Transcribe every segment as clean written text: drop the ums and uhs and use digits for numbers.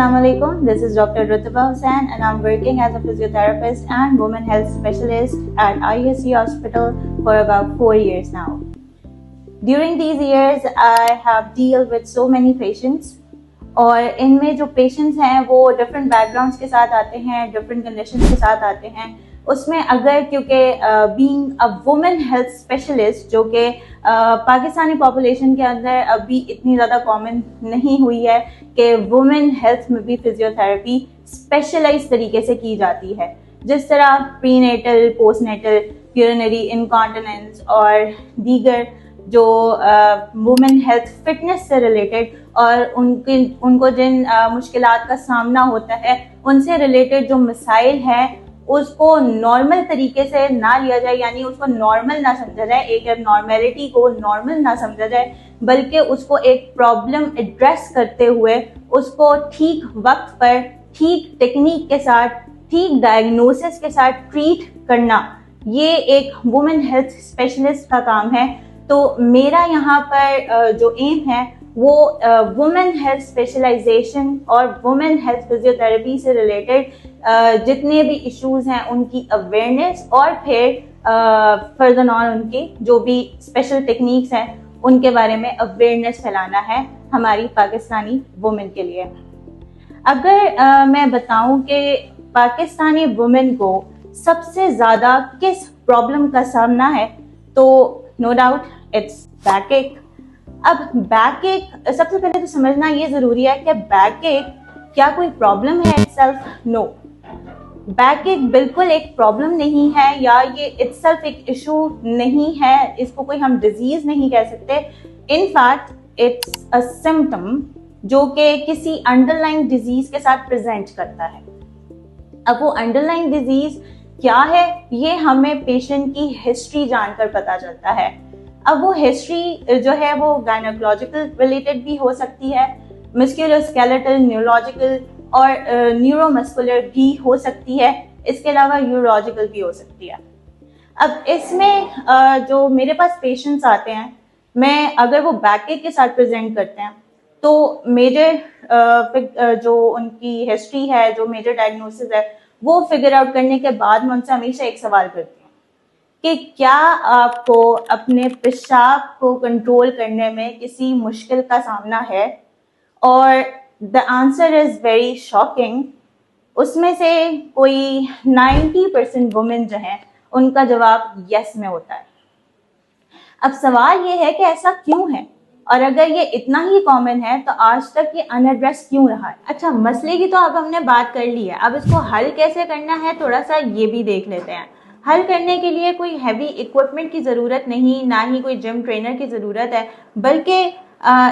Assalamu alaikum. This is Dr. Rutba Hussain and I'm working as a physiotherapist and women health specialist at ISC Hospital for about 4 years now. During these years, I have dealt with so many patients और इनमें जो patients हैं वो different backgrounds के साथ आते हैं, different conditions के साथ आते हैं। उसमें अगर क्योंकि being a women health specialist जो कि पाकिस्तानी पॉपुलेशन के अंदर अभी इतनी ज़्यादा कॉमन नहीं हुई है कि वुमेन हेल्थ में भी फिजियोथेरेपी स्पेशलाइज तरीके से की जाती है, जिस तरह प्रीनेटल, पोस्टनेटल, यूरिनरी इनकॉन्टिनेंस और दीगर जो वुमेन हेल्थ फिटनेस से रिलेटेड और उनको जिन मुश्किलात का सामना होता है उनसे रिलेटेड जो मसाइल हैं उसको नॉर्मल तरीके से ना लिया जाए, यानी उसको नॉर्मल ना समझा जाए, एक एबनॉर्मेलिटी को नॉर्मल ना समझा जाए, बल्कि उसको एक प्रॉब्लम एड्रेस करते हुए उसको ठीक वक्त पर, ठीक टेक्निक के साथ, ठीक डायग्नोसिस के साथ ट्रीट करना, ये एक वुमेन हेल्थ स्पेशलिस्ट का काम है। तो मेरा यहाँ पर जो एम है वो वुमेन हेल्थ स्पेशलाइजेशन और वुमेन हेल्थ फिजियोथेरेपी से रिलेटेड जितने भी इश्यूज हैं उनकी अवेयरनेस और फिर फर्दर ऑन उनके जो भी स्पेशल टेक्निक्स हैं उनके बारे में अवेयरनेस फैलाना है हमारी पाकिस्तानी वुमेन के लिए। अगर मैं बताऊं कि पाकिस्तानी वुमेन को सबसे ज़्यादा किस प्रॉब्लम का सामना है तो नो डाउट इट्स बैक एक। अब बैक एक सबसे पहले तो समझना ये जरूरी है कि बैक एक क्या कोई प्रॉब्लम है इटसेल्फ? नो, बैक एक बिल्कुल एक प्रॉब्लम नहीं है या ये इटसेल्फ एक इशू नहीं है, इसको कोई हम डिजीज नहीं कह सकते। In fact it's a symptom जो कि किसी अंडरलाइंग डिजीज के साथ प्रेजेंट करता है। अब वो अंडरलाइंग डिजीज क्या है ये हमें पेशेंट की हिस्ट्री जानकर पता चलता है। अब वो हिस्ट्री जो है वो गायनोकोलॉजिकल रिलेटेड भी हो सकती है, मस्कुलोस्केलेटल, न्यूरोलॉजिकल और न्यूरोमस्कुलर भी हो सकती है, इसके अलावा यूरोलॉजिकल भी हो सकती है। अब इसमें जो मेरे पास पेशेंट्स आते हैं, मैं अगर वो बैकएक के साथ प्रेजेंट करते हैं तो मेजर जो उनकी हिस्ट्री है, जो मेजर डायग्नोसिस है वो फिगर आउट करने के बाद मैं उनसे हमेशा एक सवाल करती हूँ कि क्या आपको अपने पेशाब को कंट्रोल करने में किसी मुश्किल का सामना है? और the answer is very shocking. उसमें से कोई 90% वुमेन जो हैं उनका जवाब यस में होता है। अब सवाल ये है कि ऐसा क्यों है और अगर ये इतना ही कॉमन है तो आज तक ये अनएड्रेस क्यों रहा है? अच्छा, मसले की तो अब हमने बात कर ली है, अब इसको हल कैसे करना है थोड़ा सा ये भी देख लेते हैं। हल करने के लिए कोई हैवी इक्विपमेंट की ज़रूरत नहीं, ना ही कोई जिम ट्रेनर की ज़रूरत है, बल्कि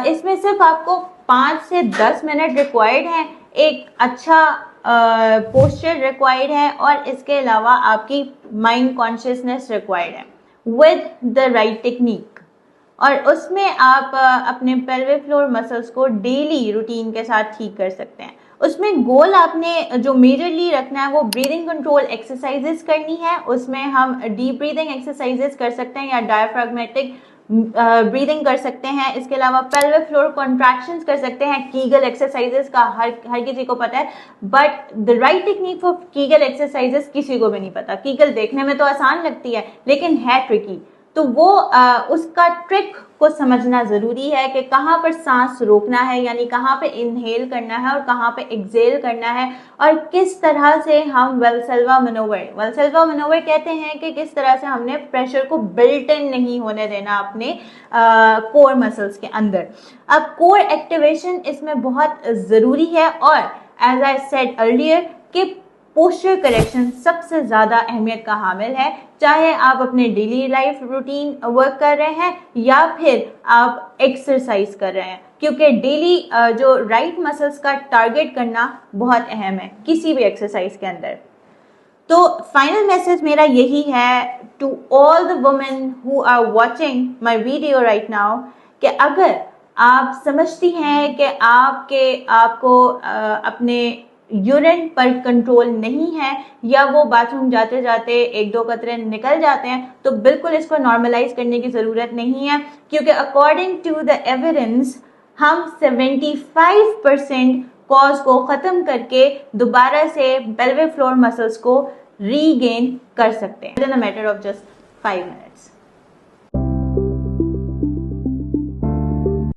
इसमें सिर्फ आपको 5 से 10 मिनट रिक्वायर्ड है, एक अच्छा पोस्चर रिक्वायर्ड है और इसके अलावा आपकी माइंड कॉन्शियसनेस रिक्वायर्ड है विद द राइट टेक्निक। और उसमें आप अपने पेल्विक फ्लोर मसल्स को डेली रूटीन के साथ ठीक कर सकते हैं। उसमें गोल आपने जो मेजरली रखना है वो ब्रीदिंग कंट्रोल एक्सरसाइजेस करनी है। उसमें हम डीप ब्रीदिंग एक्सरसाइजेस कर सकते हैं या डायफ्राग्मेटिक ब्रीदिंग कर सकते हैं। इसके अलावा पेल्विक फ्लोर कॉन्ट्रैक्शंस कर सकते हैं। कीगल एक्सरसाइजेस का हर किसी को पता है, but the right technique for Kegel exercises किसी को भी नहीं पता। कीगल देखने में तो आसान लगती है लेकिन है ट्रिकी, तो वो उसका ट्रिक को समझना ज़रूरी है कि कहाँ पर सांस रोकना है, यानी कहाँ पे इनहेल करना है और कहाँ पे एक्सेल करना है, और किस तरह से हम वेल्सेल्वा मनोवर कहते हैं कि किस तरह से हमने प्रेशर को बिल्ट इन नहीं होने देना अपने कोर मसल्स के अंदर। अब कोर एक्टिवेशन इसमें बहुत ज़रूरी है और एज आई सेड अर्लियर कि पोस्चर करेक्शन सबसे ज़्यादा अहमियत का हामिल है, चाहे आप अपने डेली लाइफ रूटीन वर्क कर रहे हैं या फिर आप एक्सरसाइज कर रहे हैं, क्योंकि डेली जो राइट मसल्स का टारगेट करना बहुत अहम है किसी भी एक्सरसाइज के अंदर। तो फाइनल मैसेज मेरा यही है to all the women who are watching my video right now कि अगर आप समझती हैं कि आपको अपने यूरिन पर कंट्रोल नहीं है या वो बाथरूम जाते जाते 1-2 कतरे निकल जाते हैं, तो बिल्कुल इसको नॉर्मलाइज करने की ज़रूरत नहीं है, क्योंकि अकॉर्डिंग टू द एविडेंस हम 75% कॉज को ख़त्म करके दोबारा से पेल्विक फ्लोर मसल्स को रीगेन कर सकते हैं in a matter of just 5 minutes.